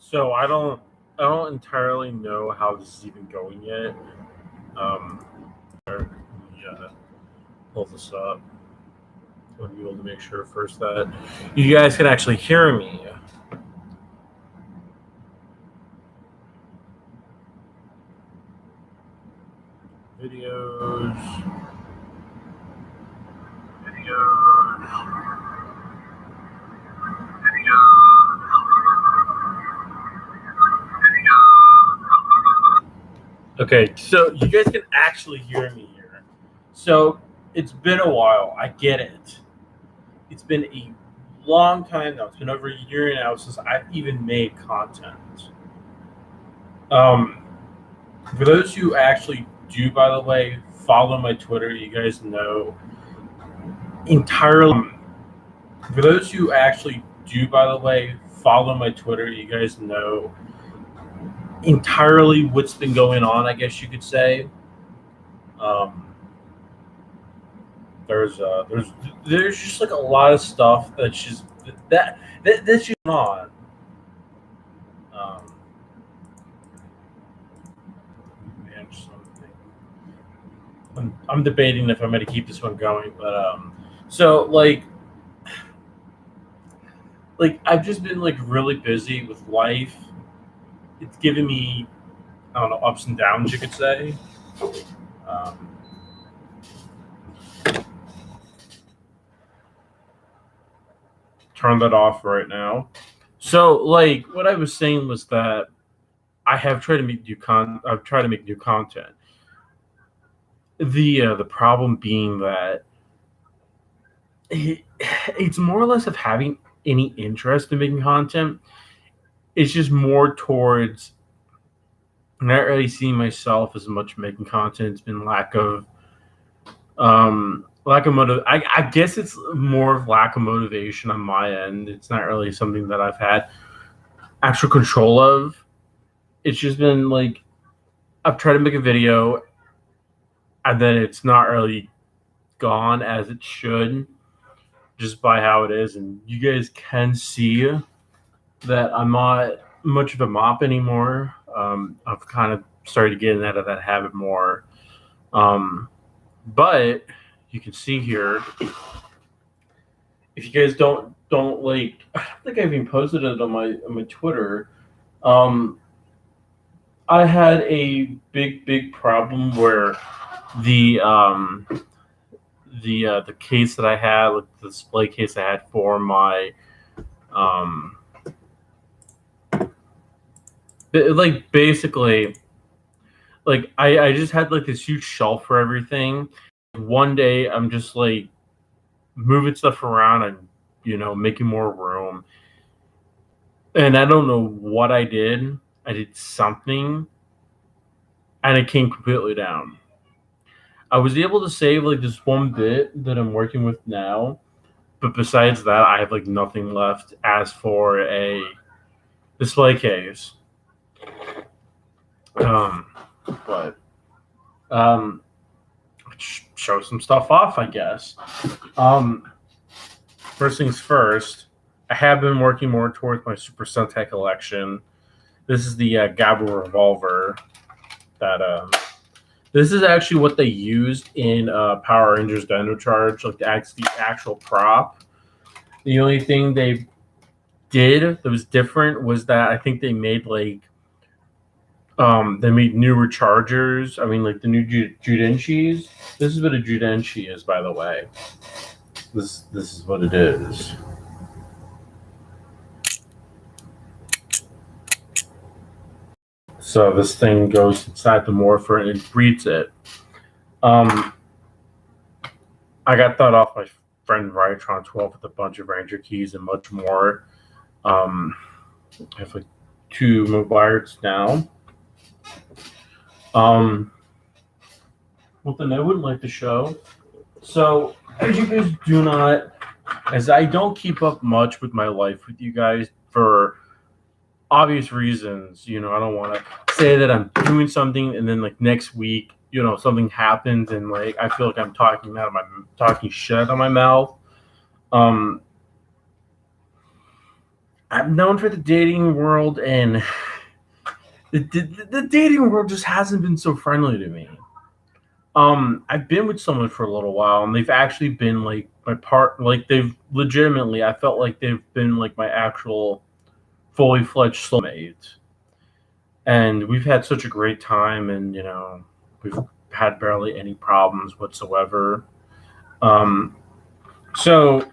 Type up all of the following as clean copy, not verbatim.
So I don't entirely know how this is even going yet. Um, yeah, pull this up. I want to be able to make sure first that you guys can actually hear me. Videos. Okay, so you guys can actually hear me here. So it's been a while. I get it. It's been a long time now. It's been over a year now since I've even made content. Um, for those who actually do, by the way, follow my Twitter. You guys know entirely. For those who actually do, by the way, follow my Twitter. You guys know entirely what's been going on. I guess you could say. Um, there's just like a lot of stuff that's just that's just on. Um, manage something. I'm debating if I'm going to keep this one going, but so like I've just been like really busy with life. It's given me I don't know ups and downs you could say. Um, turn that off right now. So like what I was saying was that I have tried to make I've tried to make new content. The problem being that it's more or less of having any interest in making content. It's just more towards not really seeing myself as much making content. It's been lack of motive. I guess it's more of lack of motivation on my end. It's not really something that I've had actual control of. It's just been like I've tried to make a video and then it's not really gone as it should just by how it is. And you guys can see that I'm not much of a mop anymore. I've kind of started getting out of that habit more. But you can see here, if you guys don't like, I don't think I've even posted it on my Twitter. Um, I had a big problem where the the case that I had, like the display case I had for my um, like basically like I just had like this huge shelf for everything. One day I'm just like moving stuff around and making more room, and I don't know what I did. I did something, and it came completely down. I was able to save like this one bit that I'm working with now, but besides that, I have like nothing left as for a display case. Um, but um, show some stuff off, I guess. Um, first things first, I have been working more towards my Super Sentai collection. This is the Gabba revolver. That this is actually what they used in Power Rangers Dino Charge, like the actual prop. The only thing they did that was different was that I think they made they made newer chargers. I mean, like the new Judenshis. This is what a Judenshi is, by the way. This is what it is. So this thing goes inside the morpher and it breeds it. Um, I got that off my friend Rytron 12 with a bunch of Ranger keys and much more. I have like 2 mobiles now. Well, then I wouldn't like to show. So, as you guys do not, as I don't keep up much with my life with you guys for obvious reasons, I don't want to say that I'm doing something and then like next week, something happens and like I feel like I'm talking shit out of my mouth. Um, I'm known for the dating world, and the dating world just hasn't been so friendly to me. I've been with someone for a little while, and they've actually been like my part. Like they've legitimately, I felt like they've been like my actual fully fledged soulmate, and we've had such a great time, and we've had barely any problems whatsoever. Um, so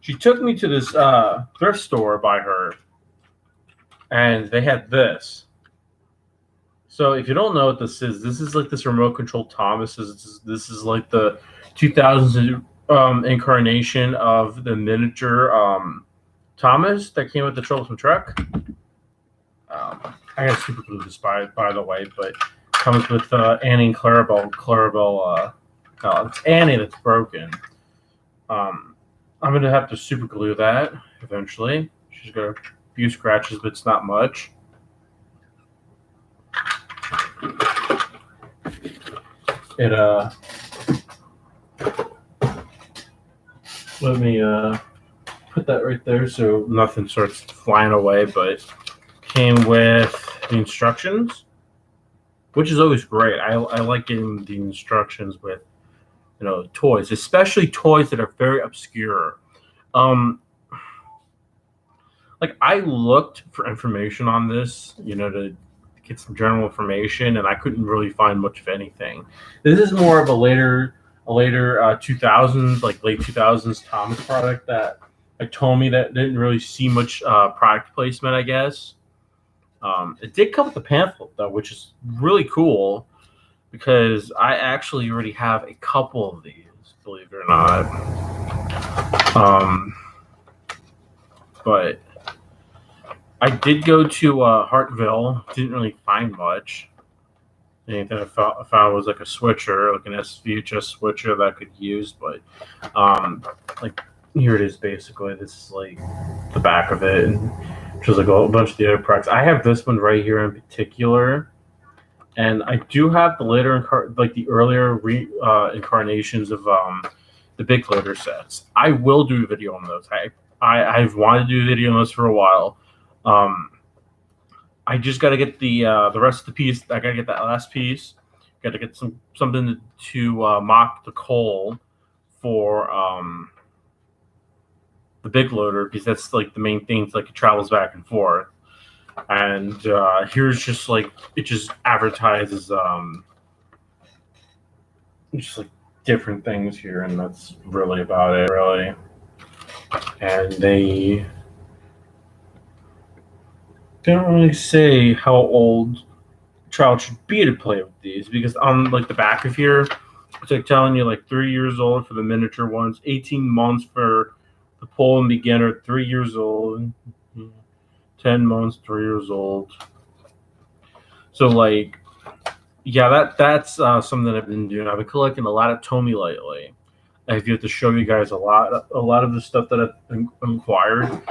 she took me to this thrift store by her, and they had this. So if you don't know what this is like this remote control Thomas. This is like the 2000s incarnation of the miniature Thomas that came with the Troublesome truck. I got super glue this by the way, but comes with Annie and Clarabelle. It's Annie that's broken. I'm gonna have to super glue that eventually. She's got a few scratches, but it's not much. It let me put that right there so nothing starts flying away, but came with the instructions, which is always great. I like getting the instructions with toys, especially toys that are very obscure. Like I looked for information on this, to get some general information, and I couldn't really find much of anything. This is more of a later 2000s, like late 2000s Thomas product that told me that didn't really see much product placement, I guess. It did come with a pamphlet though, which is really cool because I actually already have a couple of these, believe it or not. But I did go to Hartville. Didn't really find much. Anything I found was like a switcher, like an SVHS switcher that I could use. But like here it is. Basically, this is like the back of it, and just like a bunch of the other products. I have this one right here in particular, and I do have the later like the earlier incarnations of the big glitter sets. I will do a video on those. I've wanted to do a video on those for a while. I just got to get the rest of the piece. I got to get that last piece. Got to get something to mock the coal for the big loader, because that's like the main thing. It's like it travels back and forth. And here's just like it just advertises just like different things here, and that's really about it, really. And they don't really say how old a child should be to play with these, because on like the back of here, it's like telling you like 3 years old for the miniature ones, 18 months for the pole and beginner, 3 years old, 10 months, 3 years old. So like, yeah, that's something I've been doing. I've been collecting a lot of Tomy lately. I have to show you guys a lot of the stuff that I've acquired.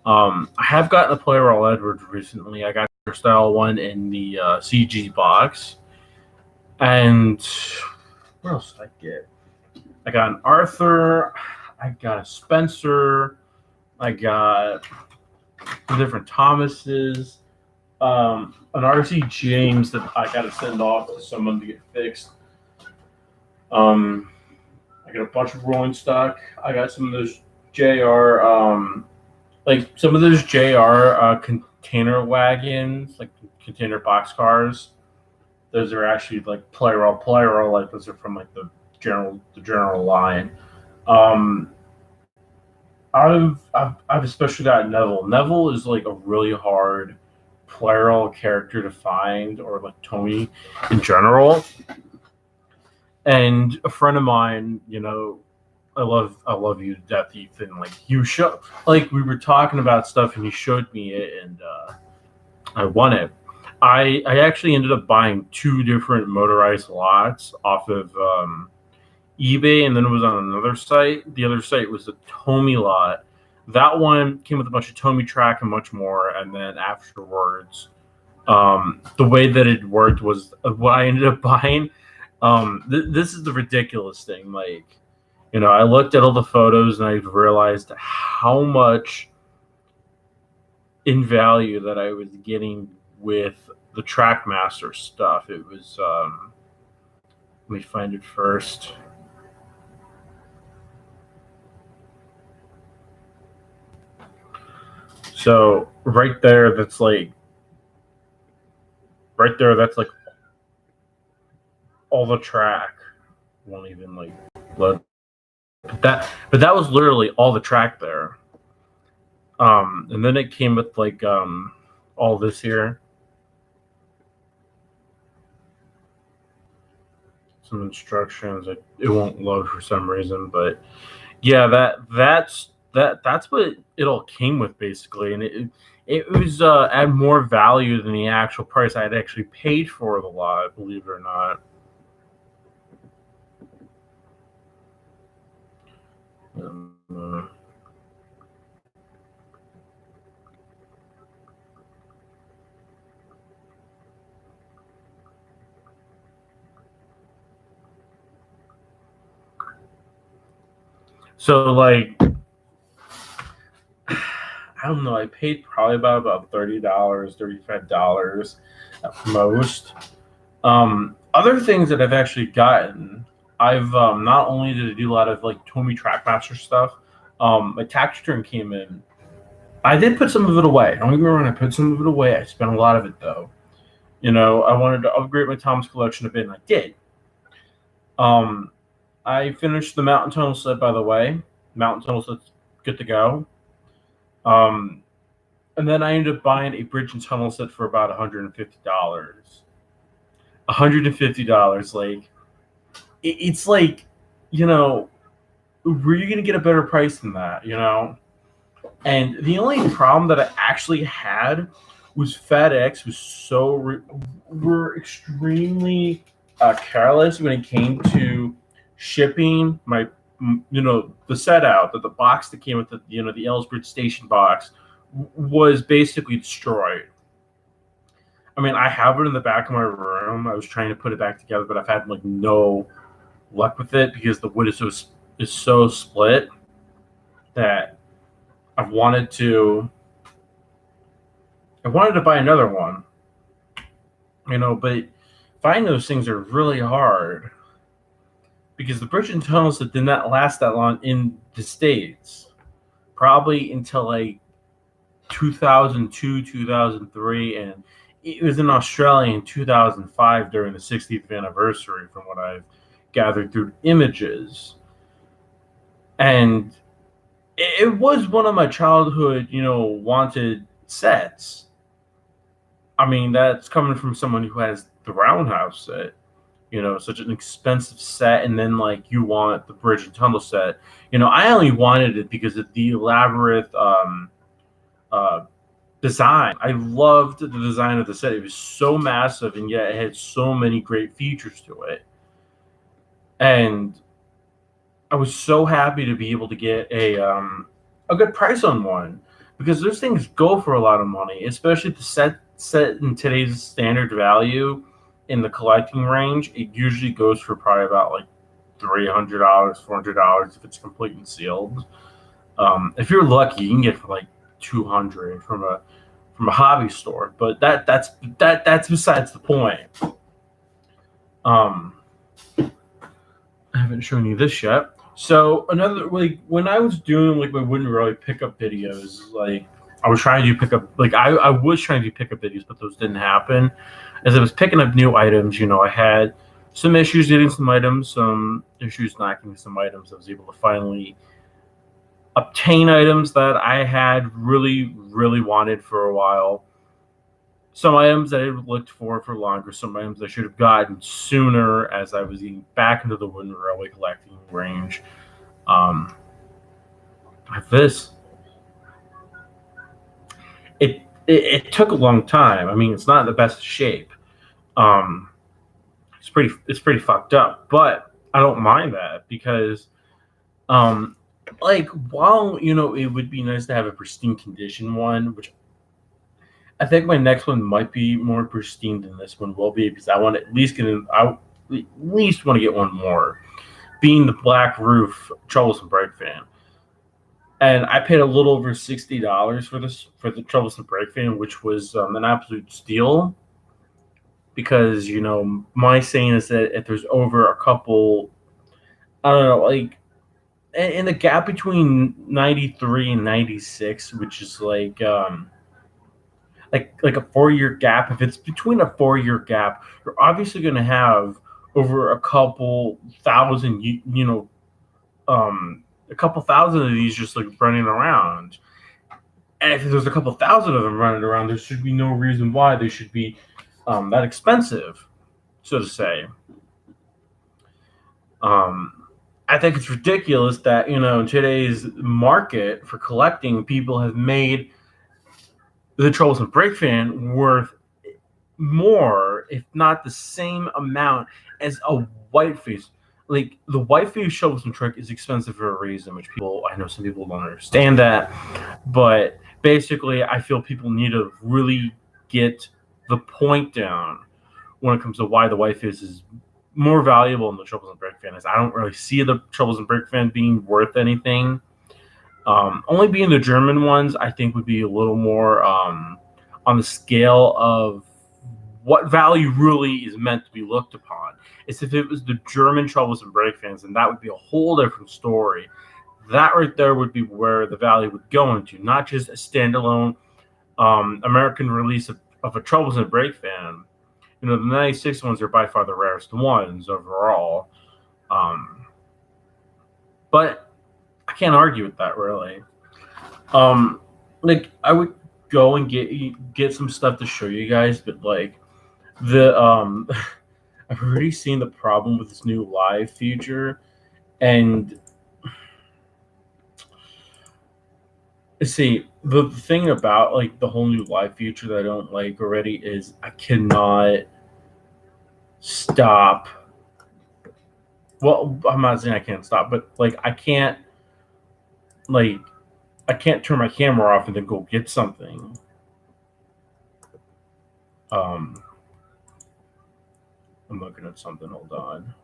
I have gotten a Polaroid Edwards recently. I got the style one in the CG box. And what else did I get? I got an Arthur. I got a Spencer. I got some different Thomases. An RC James that I got to send off to someone to get fixed. I got a bunch of rolling stock. I got some of those JR, like some of those JR container wagons, like container box cars. Those are actually like Polaroid, like those are from like the general line. I've especially got Neville. Neville is like a really hard Polaroid character to find, or like Tony in general. And a friend of mine, I love you to death, Ethan. Like we were talking about stuff, and he showed me it, and I won it. I actually ended up buying 2 different motorized lots off of eBay, and then it was on another site. The other site was a Tomy lot. That one came with a bunch of Tomy track and much more. And then afterwards, the way that it worked was what I ended up buying. This is the ridiculous thing. Like, I looked at all the photos and I realized how much in value that I was getting with the Trackmaster stuff. It was let me find it first. So right there, that's like all the track. Won't even like load. But that was literally all the track there. And then it came with like all this here. Some instructions. It won't load for some reason, but yeah, that's what it all came with basically, and it was at more value than the actual price I had actually paid for the lot, believe it or not. Um, so like I don't know, I paid probably about $30, $35 at most. Other things that I've actually gotten, I've not only did I do a lot of like Tomy Trackmaster stuff, my tax return came in. I did put some of it away. Don't get me wrong, I put some of it away. I spent a lot of it though. I wanted to upgrade my Tom's collection a bit, and I did. Um, I finished the Mountain Tunnel set, by the way. Mountain Tunnel set's good to go. Um, and then I ended up buying a Bridge and Tunnel set for about $150. $150, like it's like, were you gonna get a better price than that? And the only problem that I actually had was FedEx was were extremely careless when it came to shipping my the set out, that the box that came with the Ellsbridge Station box was basically destroyed. I mean, I have it in the back of my room. I was trying to put it back together, but I've had like no luck with it because the wood is so split that I wanted to buy another one. But finding those things are really hard because the Bridge and Tunnels that did not last that long in the States, probably until like 2002, 2003, and it was in Australia in 2005 during the 60th anniversary, from what I've gathered through images. And it was one of my childhood, wanted sets. I mean, that's coming from someone who has the Roundhouse set, such an expensive set, and then like you want the Bridge and Tunnel set. I only wanted it because of the elaborate design. I loved the design of the set. It was so massive, and yet it had so many great features to it. And I was so happy to be able to get a good price on one, because those things go for a lot of money, especially the set in today's standard value in the collecting range. It usually goes for probably about like $300, $400 if it's complete and sealed. If you're lucky, you can get for like 200 from a hobby store, but that's besides the point. I haven't shown you this yet. So another, like, when I was doing like my wooden really pickup videos, like I was trying to do pickup, like I was trying to do pickup videos, but those didn't happen. As I was picking up new items, I had some issues getting some items, some issues not getting some items. I was able to finally obtain items that I had really, really wanted for a while. Some items that I looked for longer. Some items I should have gotten sooner as I was getting back into the wooden railway collecting range. Like this, it took a long time. I mean, it's not in the best shape. It's pretty fucked up, but I don't mind that because, like, while it would be nice to have a pristine condition one, which I think my next one might be more pristine than this one will be, because I want to at least I at least want to get one more, being the Black Roof Troublesome Bright fan. and I paid a little over $60 for this for the troublesome brake fan, which was an absolute steal. Because my saying is that if there's over a couple, I don't know, like in the gap between 93 and 96, which is like a 4 year gap. If it's between a 4 year gap, you're obviously going to have over a couple thousand, a couple thousand of these just like running around. And if there's a couple thousand of them running around, there should be no reason why they should be that expensive, so to say. I think it's ridiculous that in today's market for collecting, people have made the troublesome brake fan worth more, if not the same amount as a white face. Like the white face troublesome trick is expensive for a reason, which I know some people don't understand that, but basically, I feel people need to really get the point down when it comes to why the white face is more valuable than the troublesome brake fan is. I don't really see the troublesome brake fan being worth anything. Only being the German ones, I think, would be a little more on the scale of what value really is meant to be looked upon. It's if it was the German troublesome brake fans, and that would be a whole different story. That right there would be where the value would go into, not just a standalone American release of a troublesome brake fan. The 96 ones are by far the rarest ones overall. But I can't argue with that, really. Like, I would go and get some stuff to show you guys, but like the I've already seen the problem with this new live feature, and see, the thing about like the whole new live feature that I don't like already is I cannot stop. Well, I'm not saying I can't stop, but like I can't turn my camera off and then go get something. I'm looking at something. Hold on.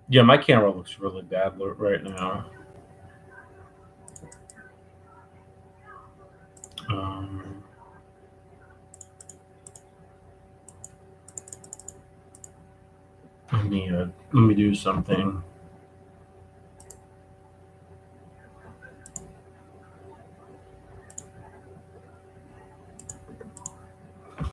Yeah, my camera looks really bad right now. Let me do something.